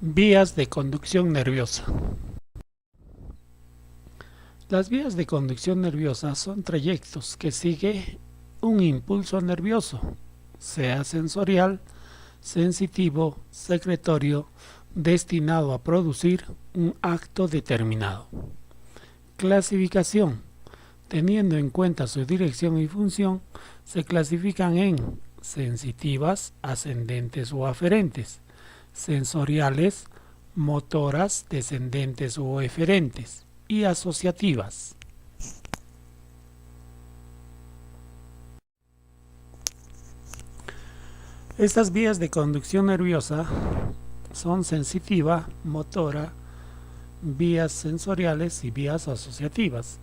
Vías de conducción nerviosa. Las vías de conducción nerviosa son trayectos que sigue un impulso nervioso, sea sensorial, sensitivo, secretorio, destinado a producir un acto determinado. Clasificación. Teniendo en cuenta su dirección y función, se clasifican en sensitivas, ascendentes o aferentes, sensoriales, motoras, descendentes o eferentes, y asociativas. Estas vías de conducción nerviosa son sensitiva, motora, vías sensoriales y vías asociativas.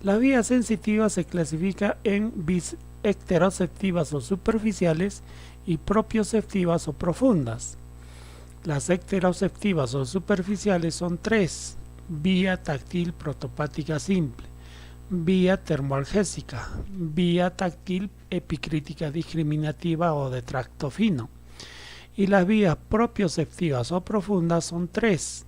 Las vías sensitivas se clasifican en vías ecteroceptivas o superficiales y propioceptivas o profundas. Las ecteroceptivas o superficiales son tres: vía táctil protopática simple, vía termoalgésica, vía táctil epicrítica discriminativa o de tracto fino. Y las vías propioceptivas o profundas son tres: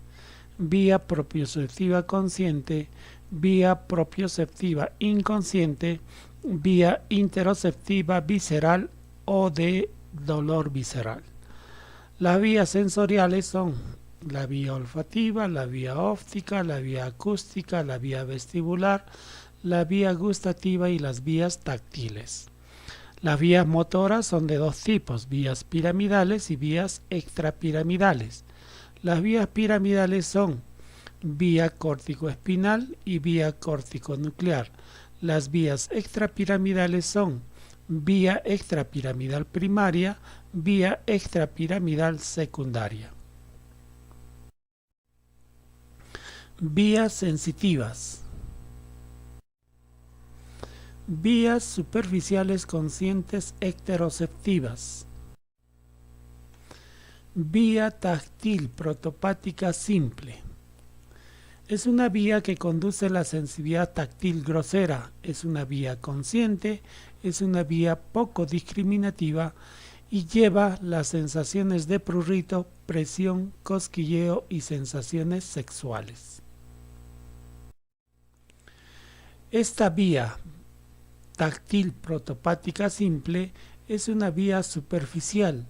vía propioceptiva consciente, vía propioceptiva inconsciente, vía interoceptiva visceral o de dolor visceral. Las vías sensoriales son la vía olfativa, la vía óptica, la vía acústica, la vía vestibular, la vía gustativa y las vías táctiles. Las vías motoras son de dos tipos: vías piramidales y vías extrapiramidales. Las vías piramidales son vía córtico-espinal y vía córtico-nuclear. Las vías extrapiramidales son vía extrapiramidal primaria, vía extrapiramidal secundaria. Vías sensitivas. Vías superficiales conscientes ecteroceptivas. Vía táctil protopática simple. Es una vía que conduce la sensibilidad táctil grosera, es una vía consciente, es una vía poco discriminativa y lleva las sensaciones de prurito, presión, cosquilleo y sensaciones sexuales. Esta vía táctil protopática simple es una vía superficial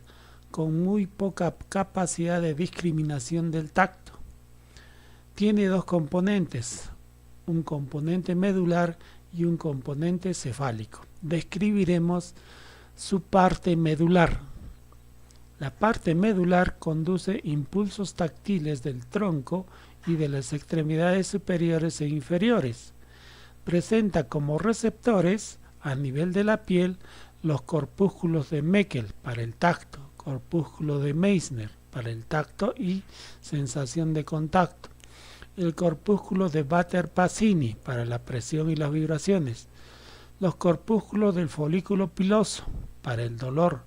con muy poca capacidad de discriminación del tacto. Tiene dos componentes, un componente medular y un componente cefálico. Describiremos su parte medular. La parte medular conduce impulsos táctiles del tronco y de las extremidades superiores e inferiores. Presenta como receptores, a nivel de la piel, los corpúsculos de Meckel para el tacto, corpúsculo de Meissner para el tacto y sensación de contacto, el corpúsculo de Batter-Pasini para la presión y las vibraciones, los corpúsculos del folículo piloso para el dolor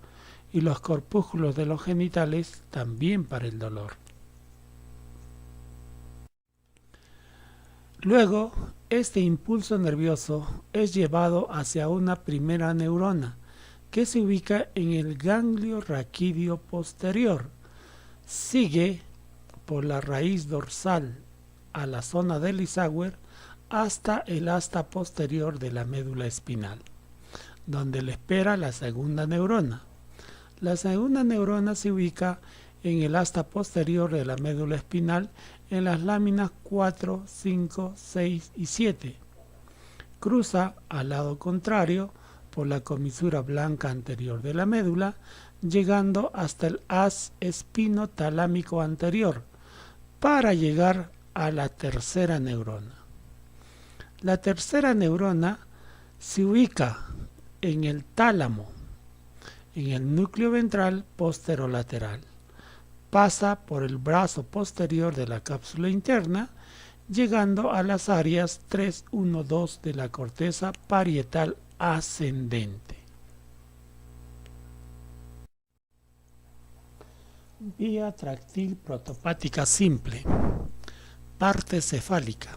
y los corpúsculos de los genitales también para el dolor. Luego, este impulso nervioso es llevado hacia una primera neurona que se ubica en el ganglio raquídeo posterior. Sigue por la raíz dorsal a la zona del Isauer hasta el asta posterior de la médula espinal, donde le espera la segunda neurona. La segunda neurona se ubica en el asta posterior de la médula espinal en las láminas 4, 5, 6 y 7. Cruza al lado contrario por la comisura blanca anterior de la médula, llegando hasta el haz espinotalámico anterior, para llegar a la tercera neurona. La tercera neurona se ubica en el tálamo, en el núcleo ventral posterolateral. Pasa por el brazo posterior de la cápsula interna, llegando a las áreas 3, 1, 2 de la corteza parietal ascendente. Vía táctil protopática simple. Parte cefálica.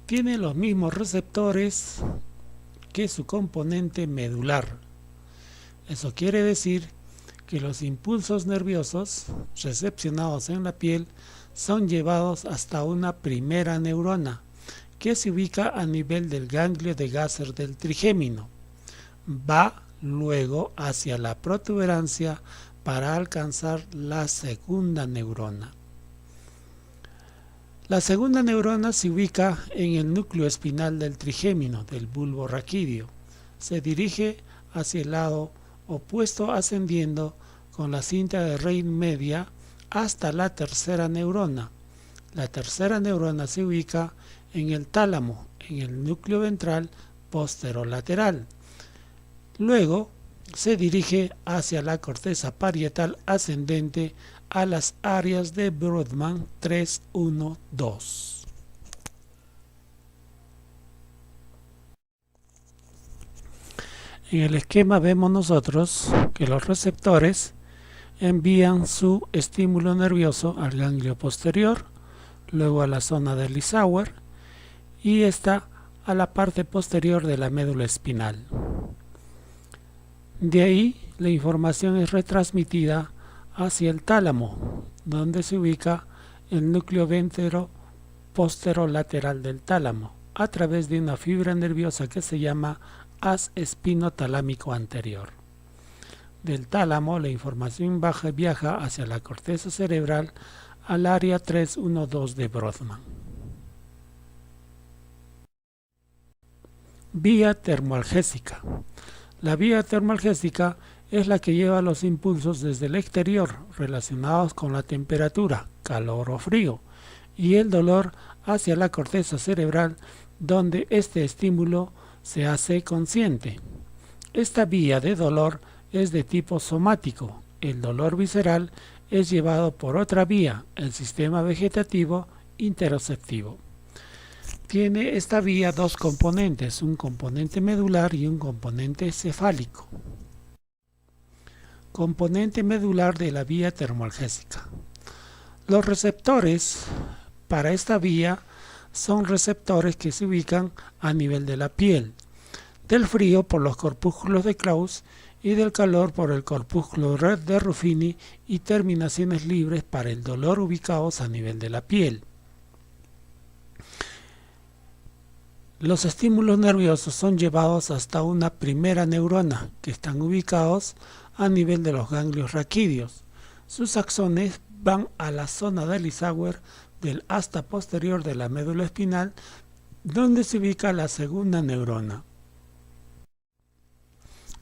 Tiene los mismos receptores que su componente medular. Eso quiere decir que los impulsos nerviosos recepcionados en la piel son llevados hasta una primera neurona, que se ubica a nivel del ganglio de Gasser del trigémino. Va luego hacia la protuberancia para alcanzar la segunda neurona. La segunda neurona se ubica en el núcleo espinal del trigémino del bulbo raquídeo. Se dirige hacia el lado opuesto ascendiendo con la cinta de Reil media hasta la tercera neurona. La tercera neurona se ubica en el tálamo, en el núcleo ventral posterolateral. Luego se dirige hacia la corteza parietal ascendente a las áreas de Brodmann 3, 1, 2. En el esquema vemos nosotros que los receptores envían su estímulo nervioso al ganglio posterior, luego a la zona de Lissauer y esta a la parte posterior de la médula espinal. De ahí la información es retransmitida hacia el tálamo, donde se ubica el núcleo ventero-posterolateral del tálamo, a través de una fibra nerviosa que se llama haz espinotalámico anterior. Del tálamo la información viaja hacia la corteza cerebral al área 312 de Brodmann. Vía termoalgésica. La vía termoalgésica es la que lleva los impulsos desde el exterior relacionados con la temperatura, calor o frío, y el dolor hacia la corteza cerebral, donde este estímulo se hace consciente. Esta vía de dolor es de tipo somático. El dolor visceral es llevado por otra vía, el sistema vegetativo interoceptivo. Tiene esta vía dos componentes, un componente medular y un componente cefálico. Componente medular de la vía termoalgésica. Los receptores para esta vía son receptores que se ubican a nivel de la piel, del frío por los corpúsculos de Krauss y del calor por el corpúsculo de Ruffini, y terminaciones libres para el dolor ubicados a nivel de la piel. Los estímulos nerviosos son llevados hasta una primera neurona, que están ubicados a nivel de los ganglios raquídeos. Sus axones van a la zona de Lissauer del asta posterior de la médula espinal, donde se ubica la segunda neurona.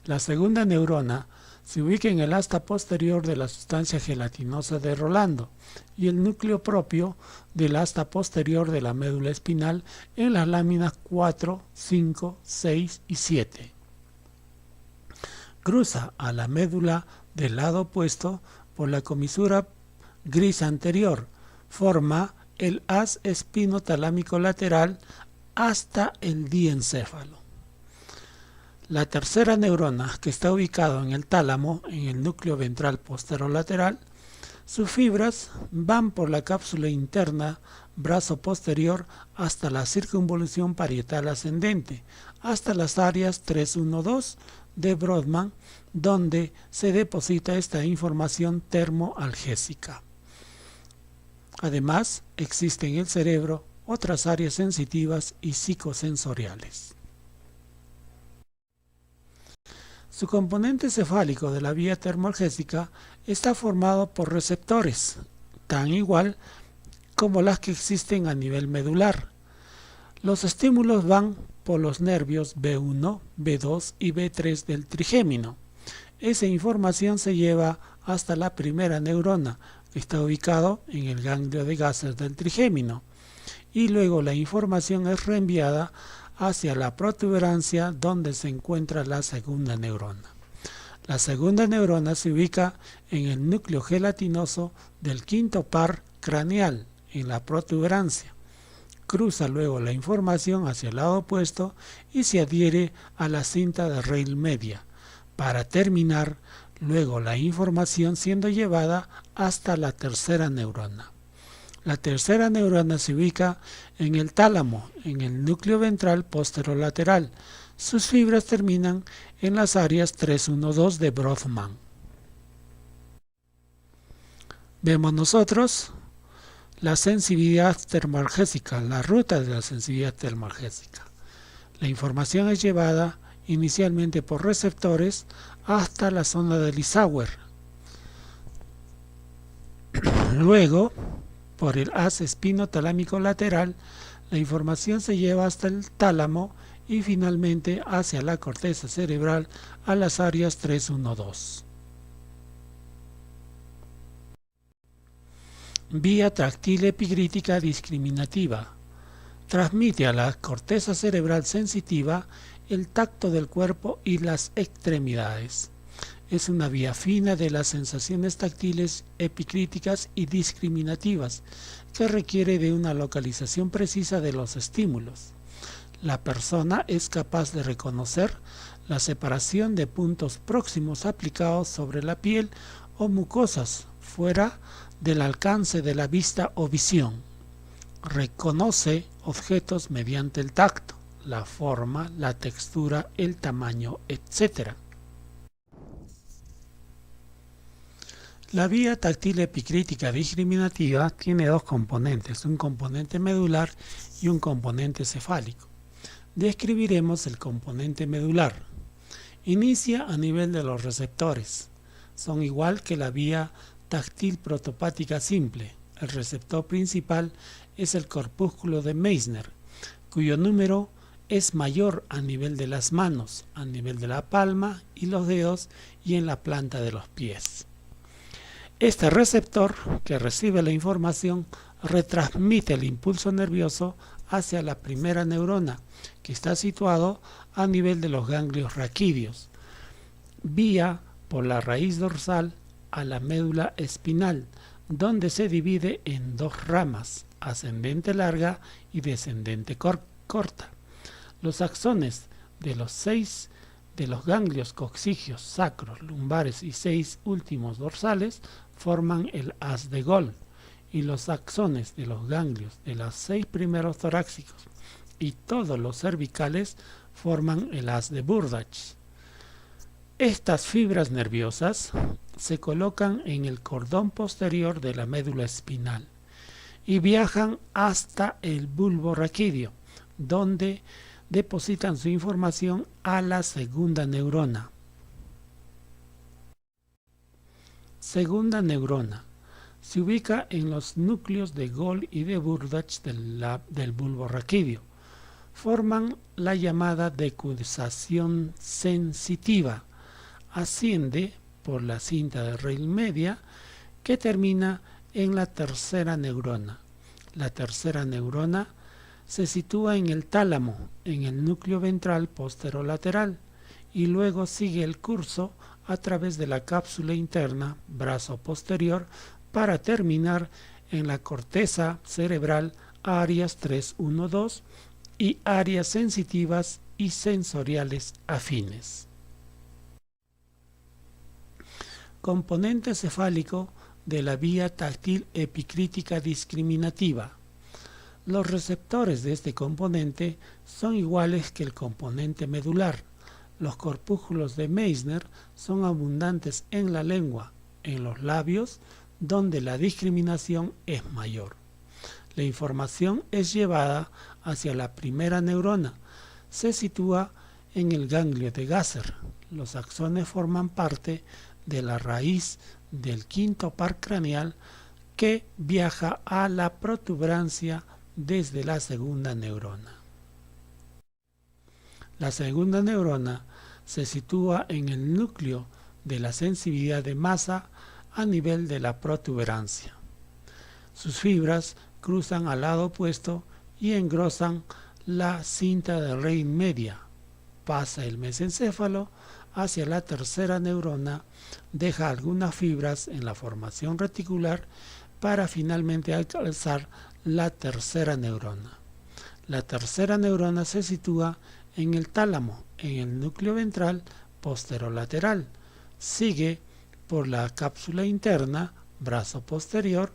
La segunda neurona se ubica en el asta posterior de la sustancia gelatinosa de Rolando y el núcleo propio del asta posterior de la médula espinal en las láminas 4, 5, 6 y 7. Cruza a la médula del lado opuesto por la comisura gris anterior, forma el haz espinotalámico lateral hasta el diencéfalo. La tercera neurona, que está ubicada en el tálamo, en el núcleo ventral posterolateral, sus fibras van por la cápsula interna, brazo posterior, hasta la circunvolución parietal ascendente, hasta las áreas 312 de Brodmann, donde se deposita esta información termoalgésica. Además, existen en el cerebro otras áreas sensitivas y psicosensoriales. Su componente cefálico de la vía termoalgésica está formado por receptores, tan igual como las que existen a nivel medular. Los estímulos van por los nervios B1, B2 y B3 del trigémino. Esa información se lleva hasta la primera neurona, que está ubicado en el ganglio de Gasser del trigémino, y luego la información es reenviada hacia la protuberancia, donde se encuentra la segunda neurona. La segunda neurona se ubica en el núcleo gelatinoso del quinto par craneal, en la protuberancia. Cruza luego la información hacia el lado opuesto y se adhiere a la cinta de Reil media, para terminar luego la información siendo llevada hasta la tercera neurona. La tercera neurona se ubica en el tálamo, en el núcleo ventral posterolateral. Sus fibras terminan en las áreas 312 de Brodmann. Vemos nosotros la sensibilidad termoalgésica, la ruta de la sensibilidad termoalgésica. La información es llevada inicialmente por receptores hasta la zona de Lissauer. Luego, por el haz espinotalámico lateral, la información se lleva hasta el tálamo y finalmente hacia la corteza cerebral a las áreas 3-1-2. Vía táctil epicrítica discriminativa. Transmite a la corteza cerebral sensitiva el tacto del cuerpo y las extremidades. Es una vía fina de las sensaciones táctiles epicríticas y discriminativas que requiere de una localización precisa de los estímulos. La persona es capaz de reconocer la separación de puntos próximos aplicados sobre la piel o mucosas fuera del alcance de la vista o visión. Reconoce objetos mediante el tacto, la forma, la textura, el tamaño, etc. La vía táctil epicrítica discriminativa tiene dos componentes, un componente medular y un componente cefálico. Describiremos el componente medular. Inicia a nivel de los receptores. Son igual que la vía táctil protopática simple. El receptor principal es el corpúsculo de Meissner, cuyo número es mayor a nivel de las manos, a nivel de la palma y los dedos y en la planta de los pies. Este receptor que recibe la información retransmite el impulso nervioso hacia la primera neurona, que está situado a nivel de los ganglios raquídeos, vía por la raíz dorsal a la médula espinal, donde se divide en dos ramas, ascendente larga y descendente corta. Los axones de los 6 de los ganglios coxígeos, sacros, lumbares y 6 últimos dorsales forman el haz de Gold, y los axones de los ganglios de los 6 primeros torácicos y todos los cervicales forman el haz de Burdach. Estas fibras nerviosas se colocan en el cordón posterior de la médula espinal y viajan hasta el bulbo raquídeo, donde depositan su información a la segunda neurona. Segunda neurona. Se ubica en los núcleos de Gold y de Burdach del bulbo raquídeo. Forman la llamada decusación sensitiva. Asciende por la cinta de raíz media que termina en la tercera neurona. La tercera neurona se sitúa en el tálamo, en el núcleo ventral posterolateral, y luego sigue el curso a través de la cápsula interna, brazo posterior, para terminar en la corteza cerebral, áreas 3-1-2 y áreas sensitivas y sensoriales afines. Componente cefálico de la vía táctil epicrítica discriminativa. Los receptores de este componente son iguales que el componente medular. Los corpúsculos de Meissner son abundantes en la lengua, en los labios, donde la discriminación es mayor. La información es llevada hacia la primera neurona. Se sitúa en el ganglio de Gasser. Los axones forman parte de la raíz del quinto par craneal que viaja a la protuberancia desde la segunda neurona. La segunda neurona se sitúa en el núcleo de la sensibilidad de masa a nivel de la protuberancia. Sus fibras cruzan al lado opuesto y engrosan la cinta de raíz media. Pasa el mesencéfalo hacia la tercera neurona, deja algunas fibras en la formación reticular para finalmente alcanzar la tercera neurona. La tercera neurona se sitúa en el tálamo, en el núcleo ventral posterolateral. Sigue por la cápsula interna, brazo posterior,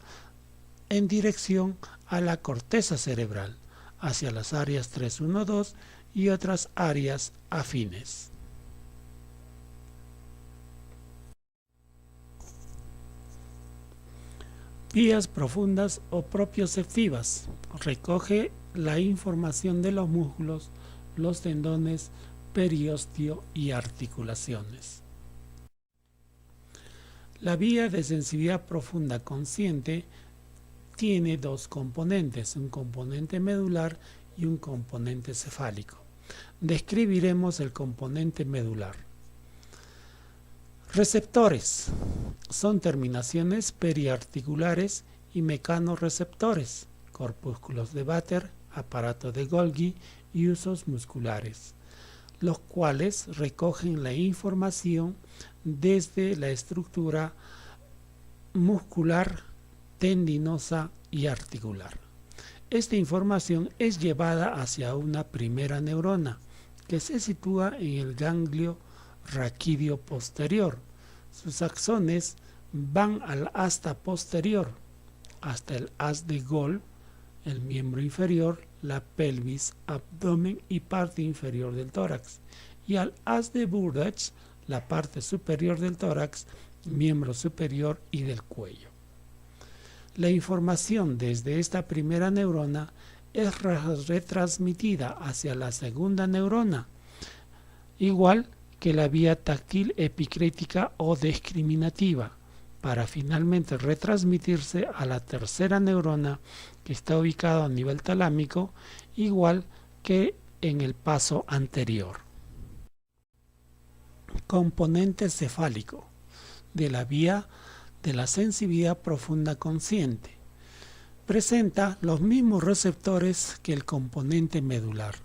en dirección a la corteza cerebral, hacia las áreas 3-1-2 y otras áreas afines. Vías profundas o propioceptivas. Recoge la información de los músculos, los tendones, periósteo y articulaciones. La vía de sensibilidad profunda consciente tiene dos componentes, un componente medular y un componente cefálico. Describiremos el componente medular. Receptores son terminaciones periarticulares y mecanorreceptores, corpúsculos de Vater, aparato de Golgi y usos musculares, los cuales recogen la información desde la estructura muscular, tendinosa y articular. Esta información es llevada hacia una primera neurona que se sitúa en el ganglio raquídeo posterior. Sus axones van al asta posterior, hasta el haz de Gol, el miembro inferior, la pelvis, abdomen y parte inferior del tórax, y al haz de Burdach, la parte superior del tórax, miembro superior y del cuello. La información desde esta primera neurona es retransmitida hacia la segunda neurona, igual que la vía táctil epicrítica o discriminativa, para finalmente retransmitirse a la tercera neurona que está ubicada a nivel talámico, igual que en el paso anterior. Componente cefálico de la vía de la sensibilidad profunda consciente. Presenta los mismos receptores que el componente medular.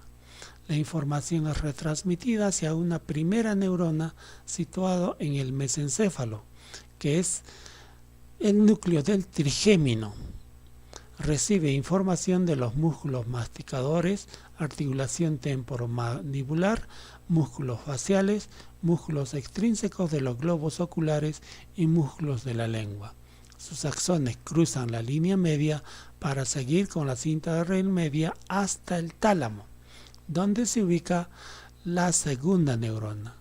La información es retransmitida hacia una primera neurona situada en el mesencéfalo, que es el núcleo del trigémino. Recibe información de los músculos masticadores, articulación temporomandibular, músculos faciales, músculos extrínsecos de los globos oculares y músculos de la lengua. Sus axones cruzan la línea media para seguir con la cinta de raíz media hasta el tálamo, donde se ubica la segunda neurona.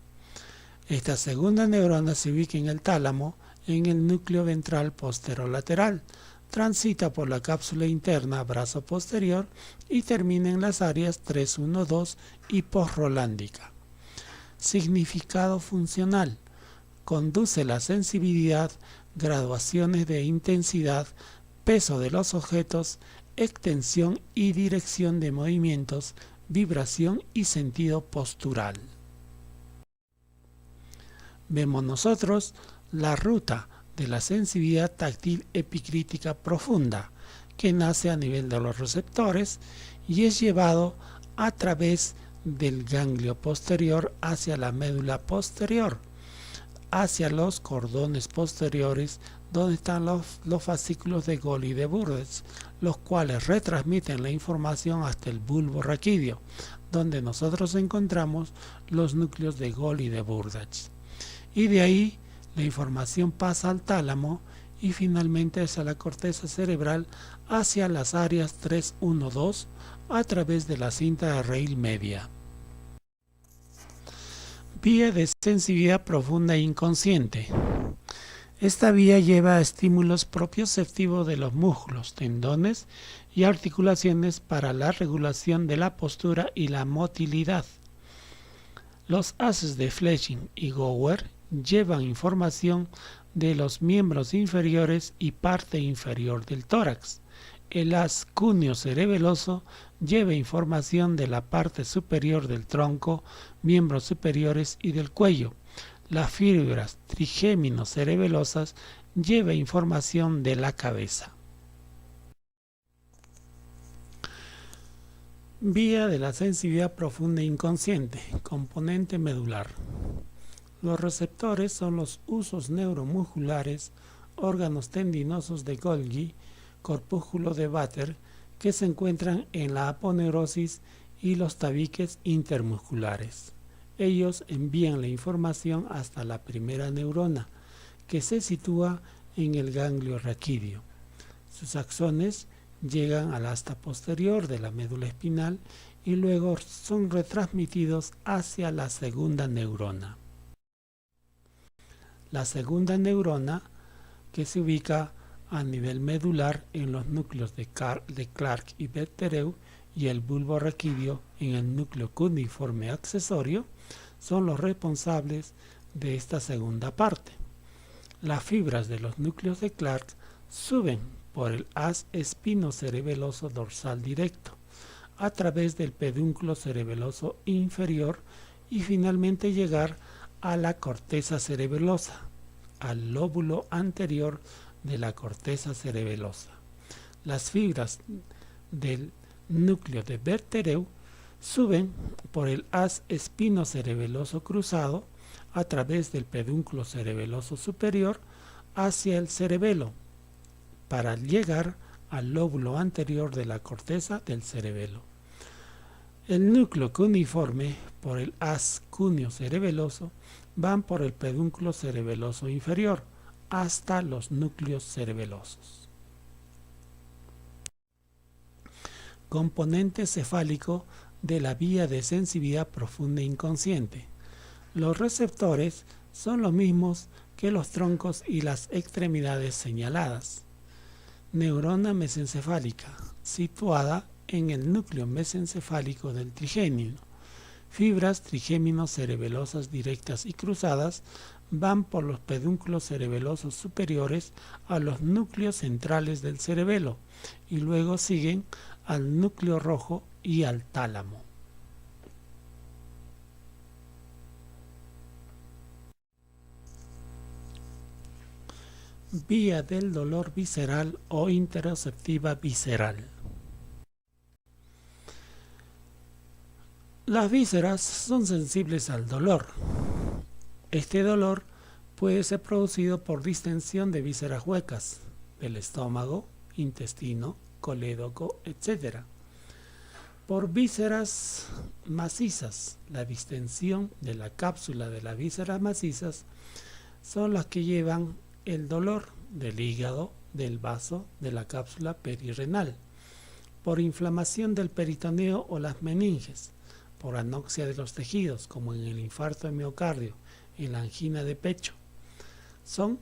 Esta segunda neurona se ubica en el tálamo, en el núcleo ventral posterolateral, transita por la cápsula interna brazo posterior y termina en las áreas 3-1-2 y postrolándica. Significado funcional. Conduce la sensibilidad, graduaciones de intensidad, peso de los objetos, extensión y dirección de movimientos, vibración y sentido postural. Vemos nosotros la ruta de la sensibilidad táctil epicrítica profunda, que nace a nivel de los receptores y es llevado a través del ganglio posterior hacia la médula posterior, hacia los cordones posteriores, donde están los fascículos de Gol y de Burdach, los cuales retransmiten la información hasta el bulbo raquídeo, donde nosotros encontramos los núcleos de Gol y de Burdach. Y de ahí la información pasa al tálamo y finalmente hacia la corteza cerebral, hacia las áreas 3-1-2 a través de la cinta de raíz media. Vía de sensibilidad profunda e inconsciente. Esta vía lleva a estímulos propioceptivos de los músculos, tendones y articulaciones para la regulación de la postura y la motilidad. Los haces de Fletching y Gower llevan información de los miembros inferiores y parte inferior del tórax. El haz cúneo-cerebeloso lleva información de la parte superior del tronco, miembros superiores y del cuello. Las fibras trigémino-cerebelosas lleva información de la cabeza. Vía de la sensibilidad profunda e inconsciente, componente medular. Los receptores son los usos neuromusculares, órganos tendinosos de Golgi, corpúsculo de Vater, que se encuentran en la aponeurosis y los tabiques intermusculares. Ellos envían la información hasta la primera neurona, que se sitúa en el ganglio raquídeo. Sus axones llegan al asta posterior de la médula espinal y luego son retransmitidos hacia la segunda neurona. La segunda neurona, que se ubica a nivel medular en los núcleos de Clark y Berthereau y el bulbo raquídeo en el núcleo cuneiforme accesorio son los responsables de esta segunda parte. Las fibras de los núcleos de Clark suben por el haz espinocerebeloso dorsal directo, a través del pedúnculo cerebeloso inferior y finalmente llegar a la corteza cerebelosa, al lóbulo anterior de la corteza cerebelosa. Las fibras del núcleo de Berthereau suben por el haz espinocerebeloso cruzado a través del pedúnculo cerebeloso superior hacia el cerebelo para llegar al lóbulo anterior de la corteza del cerebelo. El núcleo cuneiforme por el haz cúneo-cerebeloso van por el pedúnculo cerebeloso inferior hasta los núcleos cerebelosos. Componente cefálico de la vía de sensibilidad profunda inconsciente. Los receptores son los mismos que los troncos y las extremidades señaladas. Neurona mesencefálica, situada en el núcleo mesencefálico del trigémino. Fibras trigémino-cerebelosas directas y cruzadas van por los pedúnculos cerebelosos superiores a los núcleos centrales del cerebelo y luego siguen al núcleo rojo y al tálamo. Vía del dolor visceral o interoceptiva visceral. Las vísceras son sensibles al dolor. Este dolor puede ser producido por distensión de vísceras huecas, del estómago, intestino, colédoco, etc. Por vísceras macizas. La distensión de la cápsula de las vísceras macizas son las que llevan el dolor del hígado, del vaso, de la cápsula perirrenal. Por inflamación del peritoneo o las meninges. Por anoxia de los tejidos, como en el infarto de miocardio, en la angina de pecho. Son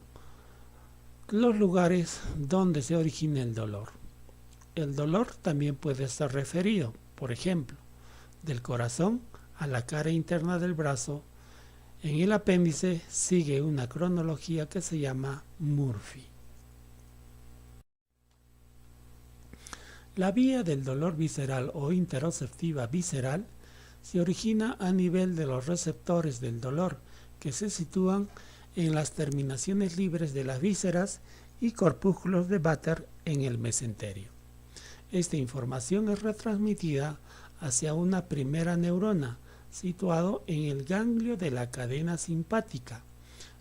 los lugares donde se origina el dolor. El dolor también puede ser referido, por ejemplo, del corazón a la cara interna del brazo. En el apéndice sigue una cronología que se llama Murphy. La vía del dolor visceral o interoceptiva visceral se origina a nivel de los receptores del dolor que se sitúan en las terminaciones libres de las vísceras y corpúsculos de Vater en el mesenterio. Esta información es retransmitida hacia una primera neurona situado en el ganglio de la cadena simpática.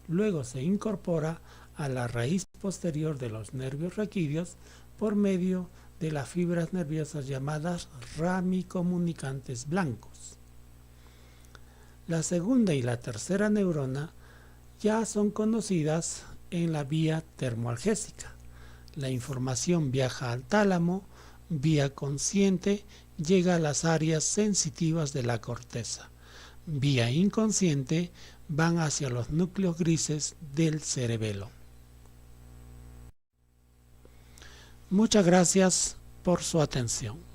Luego se incorpora a la raíz posterior de los nervios raquídeos por medio de las fibras nerviosas llamadas ramicomunicantes blancos. La segunda y la tercera neurona ya son conocidas en la vía termoalgésica. La información viaja al tálamo, vía consciente llega a las áreas sensitivas de la corteza. Vía inconsciente van hacia los núcleos grises del cerebelo. Muchas gracias por su atención.